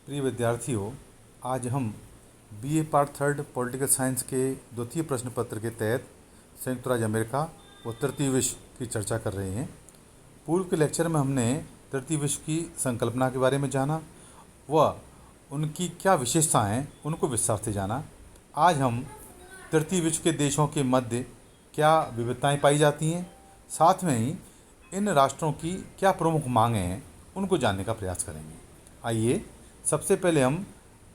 प्रिय विद्यार्थियों, आज हम BA part third political science के द्वितीय प्रश्न पत्र के तहत संयुक्त राज्य अमेरिका व तृतीय विश्व की चर्चा कर रहे हैं। पूर्व के लेक्चर में हमने तृतीय विश्व की संकल्पना के बारे में जाना व उनकी क्या विशेषताएं हैं उनको विस्तार से जाना। आज हम तृतीय विश्व के देशों के मध्य क्या विविधताएं पाई जाती हैं, साथ में ही इन राष्ट्रों की क्या प्रमुख मांगें हैं उनको जानने का प्रयास करेंगे। आइए सबसे पहले हम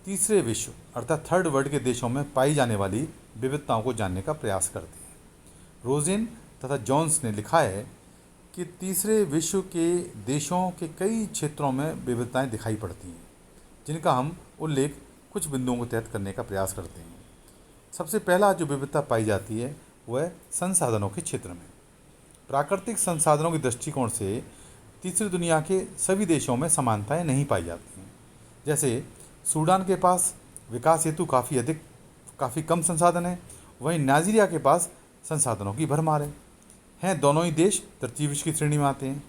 तीसरे विश्व अर्थात थर्ड वर्ल्ड के देशों में पाई जाने वाली विविधताओं को जानने का प्रयास करते हैं। रोजेन तथा जॉन्स ने लिखा है कि तीसरे विश्व के देशों के कई क्षेत्रों में विविधताएं दिखाई पड़ती हैं, जिनका हम उल्लेख कुछ बिंदुओं को तहत करने का प्रयास करते हैं। सबसे पहला जो विविधता पाई जाती है वह संसाधनों के क्षेत्र में। प्राकृतिक संसाधनों के दृष्टिकोण से तीसरी दुनिया के सभी देशों में समानताएं नहीं पाई जाती हैं। जैसे सूडान के पास विकास हेतु काफ़ी कम संसाधन है, वहीं नाइजीरिया के पास संसाधनों की भरमार है। दोनों ही देश तृतीय विश्व की श्रेणी में आते हैं।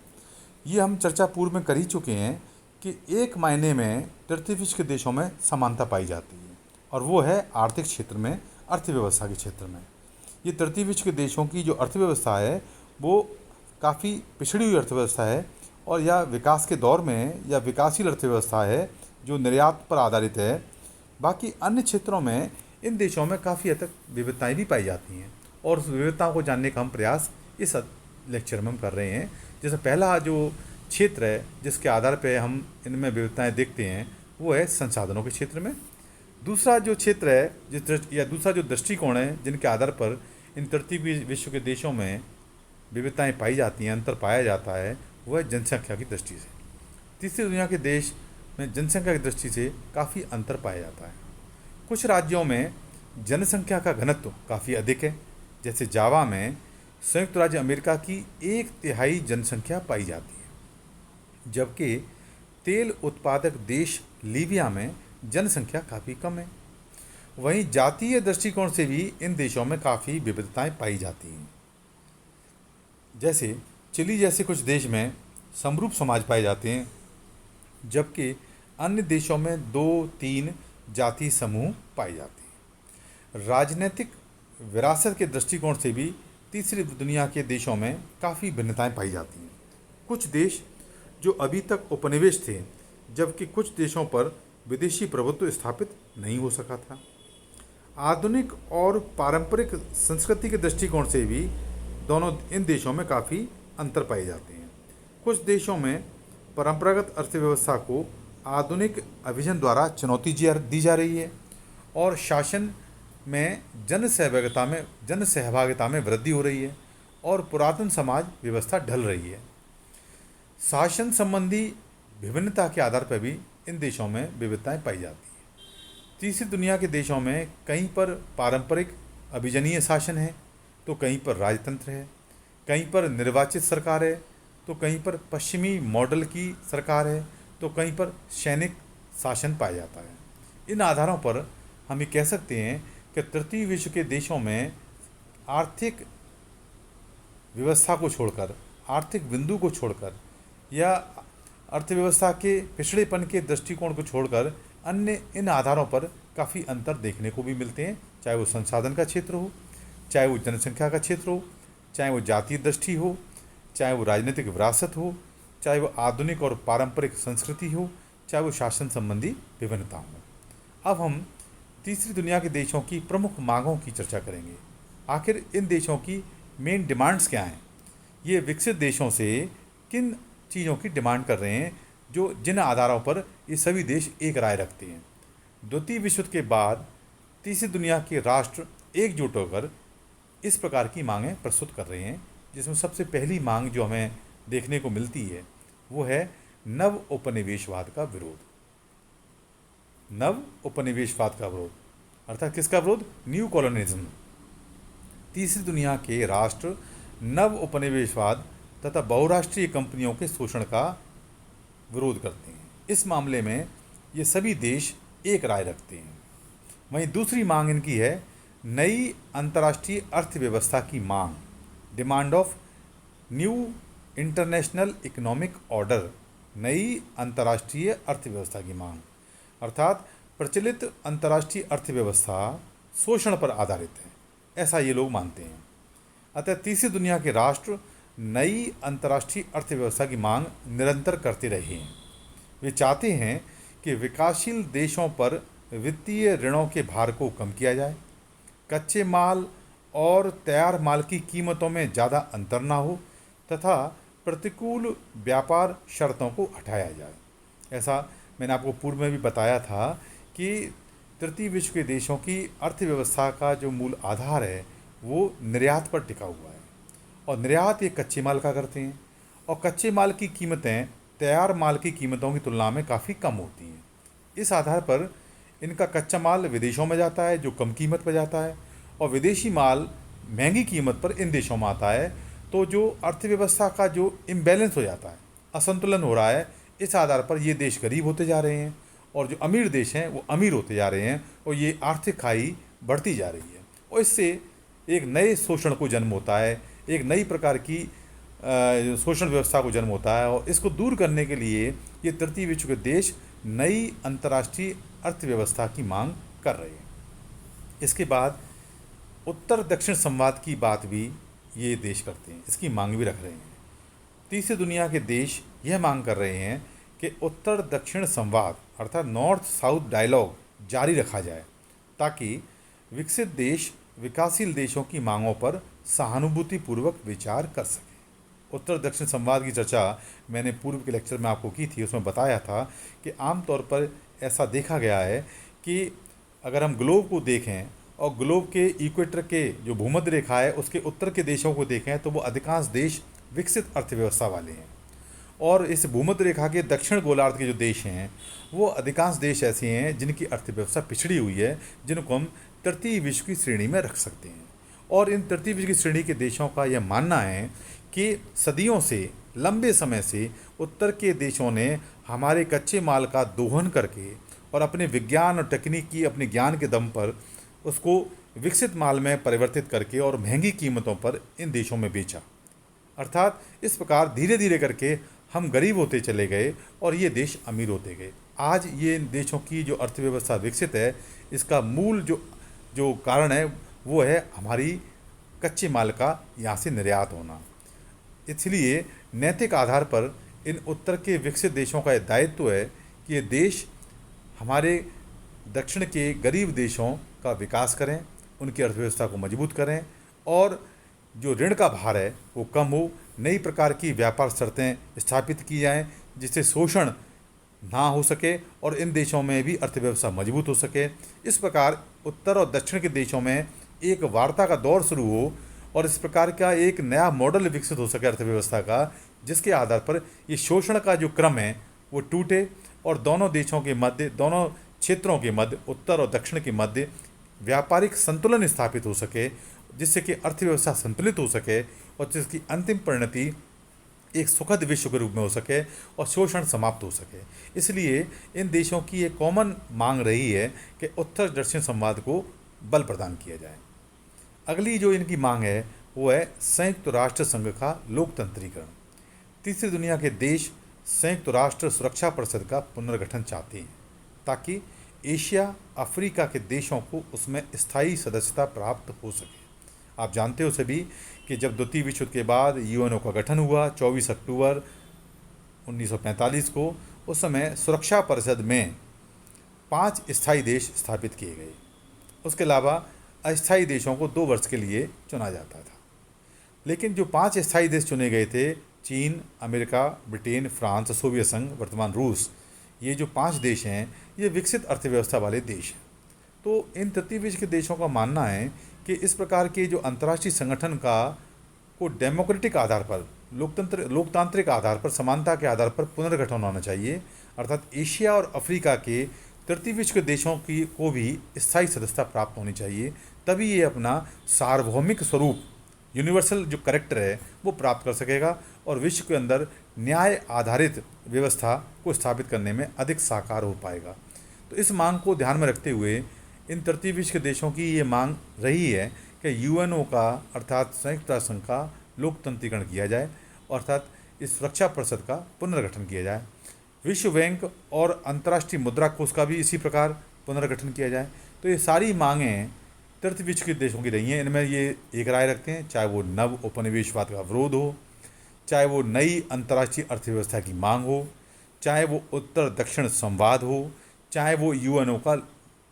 ये हम चर्चा पूर्व में कर ही चुके हैं कि एक मायने में तृतीय विश्व के देशों में समानता पाई जाती है और वो है आर्थिक क्षेत्र में, अर्थव्यवस्था के क्षेत्र में। ये तृतीय विश्व के देशों की जो अर्थव्यवस्था है वो काफ़ी पिछड़ी हुई अर्थव्यवस्था है और यह विकास के दौर में या विकासशील अर्थव्यवस्था है जो निर्यात पर आधारित है। बाकी अन्य क्षेत्रों में इन देशों में काफ़ी हद तक विविधताएँ भी पाई जाती हैं और उस विविधताओं को जानने का हम प्रयास इस लेक्चर में हम कर रहे हैं। जैसे पहला जो क्षेत्र है जिसके आधार पर हम इनमें विविधताएँ देखते हैं वो है संसाधनों के क्षेत्र में। दूसरा जो क्षेत्र है दूसरा जो दृष्टिकोण है जिनके आधार पर इन तृतीय विश्व के देशों में विविधताएँ पाई जाती हैं, अंतर पाया जाता है, वह जनसंख्या की दृष्टि से। तीसरी दुनिया के देश में जनसंख्या की दृष्टि से काफ़ी अंतर पाया जाता है। कुछ राज्यों में जनसंख्या का घनत्व काफ़ी अधिक है, जैसे जावा में संयुक्त राज्य अमेरिका की 1/3 जनसंख्या पाई जाती है, जबकि तेल उत्पादक देश लीबिया में जनसंख्या काफ़ी कम है। वहीं जातीय दृष्टिकोण से भी इन देशों में काफ़ी विविधताएं पाई जाती हैं। जैसे चिली जैसे कुछ देश में समरूप समाज पाए जाते हैं, जबकि अन्य देशों में 2-3 जाति समूह पाए जाते हैं। राजनीतिक विरासत के दृष्टिकोण से भी तीसरी दुनिया के देशों में काफ़ी भिन्नताएं पाई जाती हैं। कुछ देश जो अभी तक उपनिवेश थे, जबकि कुछ देशों पर विदेशी प्रभुत्व स्थापित नहीं हो सका था। आधुनिक और पारंपरिक संस्कृति के दृष्टिकोण से भी दोनों इन देशों में काफ़ी अंतर पाए जाते हैं। कुछ देशों में परंपरागत अर्थव्यवस्था को आधुनिक अभिजन द्वारा चुनौती दी जा रही है और शासन में जन सहभागिता में वृद्धि हो रही है और पुरातन समाज व्यवस्था ढल रही है। शासन संबंधी विभिन्नता के आधार पर भी इन देशों में विविधताएं पाई जाती हैं। तीसरी दुनिया के देशों में कहीं पर पारंपरिक अभिजनीय शासन है तो कहीं पर राजतंत्र है, कहीं पर निर्वाचित सरकार है तो कहीं पर पश्चिमी मॉडल की सरकार है तो कहीं पर सैनिक शासन पाया जाता है। इन आधारों पर हम ये कह सकते हैं कि तृतीय विश्व के देशों में आर्थिक व्यवस्था को छोड़कर, आर्थिक बिंदु को छोड़कर या अर्थव्यवस्था के पिछड़ेपन के दृष्टिकोण को छोड़कर अन्य इन आधारों पर काफ़ी अंतर देखने को भी मिलते हैं, चाहे वो संसाधन का क्षेत्र हो, चाहे वो जनसंख्या का क्षेत्र हो, चाहे वो जातीय दृष्टि हो, चाहे वो राजनीतिक विरासत हो, चाहे वो आधुनिक और पारंपरिक संस्कृति हो, चाहे वो शासन संबंधी विभिन्नता हो। अब हम तीसरी दुनिया के देशों की प्रमुख मांगों की चर्चा करेंगे। आखिर इन देशों की मेन डिमांड्स क्या हैं? ये विकसित देशों से किन चीज़ों की डिमांड कर रहे हैं जिन आधारों पर ये सभी देश एक राय रखते हैं। द्वितीय विश्व के बाद तीसरी दुनिया के राष्ट्र एकजुट होकर इस प्रकार की मांगें प्रस्तुत कर रहे हैं, जिसमें सबसे पहली मांग जो हमें देखने को मिलती है वो है नव उपनिवेशवाद का विरोध। नव उपनिवेशवाद का विरोध अर्थात किसका विरोध? New colonialism. तीसरी दुनिया के राष्ट्र नव उपनिवेशवाद तथा बहुराष्ट्रीय कंपनियों के शोषण का विरोध करते हैं। इस मामले में ये सभी देश एक राय रखते हैं। वहीं दूसरी मांग इनकी है नई अंतर्राष्ट्रीय अर्थव्यवस्था की मांग, demand of new international economic order, नई अंतर्राष्ट्रीय अर्थव्यवस्था की मांग। अर्थात प्रचलित अंतर्राष्ट्रीय अर्थव्यवस्था शोषण पर आधारित है, ऐसा ये लोग मानते हैं। अतः तीसरी दुनिया के राष्ट्र नई अंतर्राष्ट्रीय अर्थव्यवस्था की मांग निरंतर करते रहे हैं। वे चाहते हैं कि विकासशील देशों पर वित्तीय ऋणों के भार को कम किया जाए, कच्चे माल और तैयार माल की कीमतों में ज़्यादा अंतर ना हो तथा प्रतिकूल व्यापार शर्तों को हटाया जाए। ऐसा मैंने आपको पूर्व में भी बताया था कि तृतीय विश्व के देशों की अर्थव्यवस्था का जो मूल आधार है वो निर्यात पर टिका हुआ है, और निर्यात ये कच्चे माल का करते हैं, और कच्चे माल की कीमतें तैयार माल की कीमतों की तुलना में काफ़ी कम होती हैं। इस आधार पर इनका कच्चा माल विदेशों में जाता है जो कम कीमत पर जाता है, और विदेशी माल महंगी कीमत पर इन देशों में आता है। तो जो अर्थव्यवस्था का जो इम्बैलेंस हो जाता है, असंतुलन हो रहा है, इस आधार पर ये देश गरीब होते जा रहे हैं और जो अमीर देश हैं वो अमीर होते जा रहे हैं, और ये आर्थिक खाई बढ़ती जा रही है। और इससे एक नए शोषण को जन्म होता है, एक नई प्रकार की शोषण व्यवस्था को जन्म होता है, और इसको दूर करने के लिए ये तृतीय विश्व के देश नई अंतर्राष्ट्रीय अर्थव्यवस्था की मांग कर रहे हैं। इसके बाद उत्तर दक्षिण संवाद की बात भी ये देश करते हैं, इसकी मांग भी रख रहे हैं। तीसरी दुनिया के देश यह मांग कर रहे हैं कि उत्तर दक्षिण संवाद अर्थात नॉर्थ साउथ डायलॉग जारी रखा जाए, ताकि विकसित देश विकासशील देशों की मांगों पर सहानुभूतिपूर्वक विचार कर सके। उत्तर दक्षिण संवाद की चर्चा मैंने पूर्व के लेक्चर में आपको की थी, उसमें बताया था कि आमतौर पर ऐसा देखा गया है कि अगर हम ग्लोब को देखें और ग्लोब के इक्वेटर के जो भूमध्य रेखा है उसके उत्तर के देशों को देखें तो वो अधिकांश देश विकसित अर्थव्यवस्था वाले हैं, और इस भूमध्य रेखा के दक्षिण गोलार्ध के जो देश हैं वो अधिकांश देश ऐसे हैं जिनकी अर्थव्यवस्था पिछड़ी हुई है, जिनको हम तृतीय विश्व की श्रेणी में रख सकते हैं। और इन तृतीय विश्व की श्रेणी के देशों का यह मानना है कि सदियों से, लंबे समय से उत्तर के देशों ने हमारे कच्चे माल का दोहन करके और अपने विज्ञान और तकनीक की अपने ज्ञान के दम पर उसको विकसित माल में परिवर्तित करके और महंगी कीमतों पर इन देशों में बेचा। अर्थात इस प्रकार धीरे धीरे करके हम गरीब होते चले गए और ये देश अमीर होते गए। आज ये इन देशों की जो अर्थव्यवस्था विकसित है, इसका मूल जो कारण है वो है हमारी कच्चे माल का यहाँ से निर्यात होना। इसलिए नैतिक आधार पर इन उत्तर के विकसित देशों का दायित्व है कि ये देश हमारे दक्षिण के गरीब देशों का विकास करें, उनकी अर्थव्यवस्था को मजबूत करें, और जो ऋण का भार है वो कम हो, नई प्रकार की व्यापार शर्तें स्थापित की जाएं जिससे शोषण ना हो सके और इन देशों में भी अर्थव्यवस्था मजबूत हो सके। इस प्रकार उत्तर और दक्षिण के देशों में एक वार्ता का दौर शुरू हो और इस प्रकार का एक नया मॉडल विकसित हो सके अर्थव्यवस्था का, जिसके आधार पर ये शोषण का जो क्रम है वो टूटे और दोनों देशों के मध्य, दोनों क्षेत्रों के मध्य, उत्तर और दक्षिण के मध्य व्यापारिक संतुलन स्थापित हो सके, जिससे कि अर्थव्यवस्था संतुलित हो सके और जिसकी अंतिम परिणति एक सुखद विश्व के रूप में हो सके और शोषण समाप्त हो सके। इसलिए इन देशों की एक कॉमन मांग रही है कि उत्तर दक्षिण संवाद को बल प्रदान किया जाए। अगली जो इनकी मांग है वो है संयुक्त राष्ट्र संघ का लोकतंत्रीकरण। तीसरी दुनिया के देश संयुक्त राष्ट्र सुरक्षा परिषद का पुनर्गठन चाहते हैं ताकि एशिया अफ्रीका के देशों को उसमें स्थायी सदस्यता प्राप्त हो सके। आप जानते हो सभी कि जब द्वितीय विश्व युद्ध के बाद यूएनओ का गठन हुआ 24 अक्टूबर 1945 को, उस समय सुरक्षा परिषद में 5 स्थायी देश स्थापित किए गए। उसके अलावा अस्थायी देशों को 2 वर्ष के लिए चुना जाता था। लेकिन जो 5 स्थायी देश चुने गए थे, चीन, अमेरिका, ब्रिटेन, फ्रांस, सोवियत संघ, वर्तमान रूस, ये जो 5 देश हैं ये विकसित अर्थव्यवस्था वाले देश हैं। तो इन तृतीय विश्व के देशों का मानना है कि इस प्रकार के जो अंतर्राष्ट्रीय संगठन को डेमोक्रेटिक आधार पर, लोकतांत्रिक आधार पर, समानता के आधार पर पुनर्गठन होना चाहिए। अर्थात एशिया और अफ्रीका के तृतीय विश्व के देशों को भी स्थायी सदस्यता प्राप्त होनी चाहिए, तभी ये अपना सार्वभौमिक स्वरूप, यूनिवर्सल जो करेक्टर है वो प्राप्त कर सकेगा और विश्व के अंदर न्याय आधारित व्यवस्था को स्थापित करने में अधिक साकार हो पाएगा। तो इस मांग को ध्यान में रखते हुए इन तृतीय विश्व के देशों की ये मांग रही है कि यूएनओ का अर्थात संयुक्त राष्ट्र संघ का लोकतंत्रीकरण किया जाए, अर्थात इस सुरक्षा परिषद का पुनर्गठन किया जाए। विश्व बैंक और अंतर्राष्ट्रीय मुद्रा कोष का भी इसी प्रकार पुनर्गठन किया जाए। तो ये सारी मांगें तृतीय विश्व के देशों की रही हैं। इनमें ये एक राय रखते हैं, चाहे वो नव उपनिवेशवाद का विरोध हो, चाहे वो नई अंतर्राष्ट्रीय अर्थव्यवस्था की मांग हो, चाहे वो उत्तर दक्षिण संवाद हो, चाहे वो यूएनओ का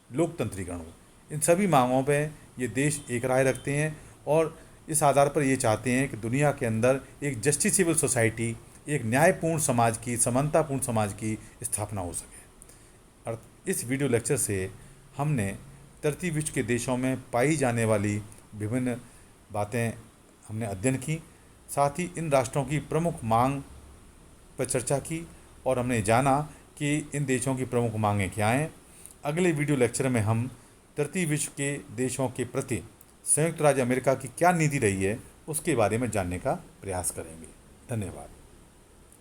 लोकतंत्रीकरण हो। इन सभी मांगों पे ये देश एक राय रखते हैं और इस आधार पर ये चाहते हैं कि दुनिया के अंदर एक जस्टिसेबल सोसाइटी, एक न्यायपूर्ण समाज की, समानतापूर्ण समाज की स्थापना हो सके। और इस वीडियो लेक्चर से हमने तृतीय विश्व के देशों में पाई जाने वाली विभिन्न बातें हमने अध्ययन की, साथ ही इन राष्ट्रों की प्रमुख मांग पर चर्चा की और हमने जाना कि इन देशों की प्रमुख मांगें क्या हैं। अगले वीडियो लेक्चर में हम तृतीय विश्व के देशों के प्रति संयुक्त राज्य अमेरिका की क्या नीति रही है उसके बारे में जानने का प्रयास करेंगे। धन्यवाद।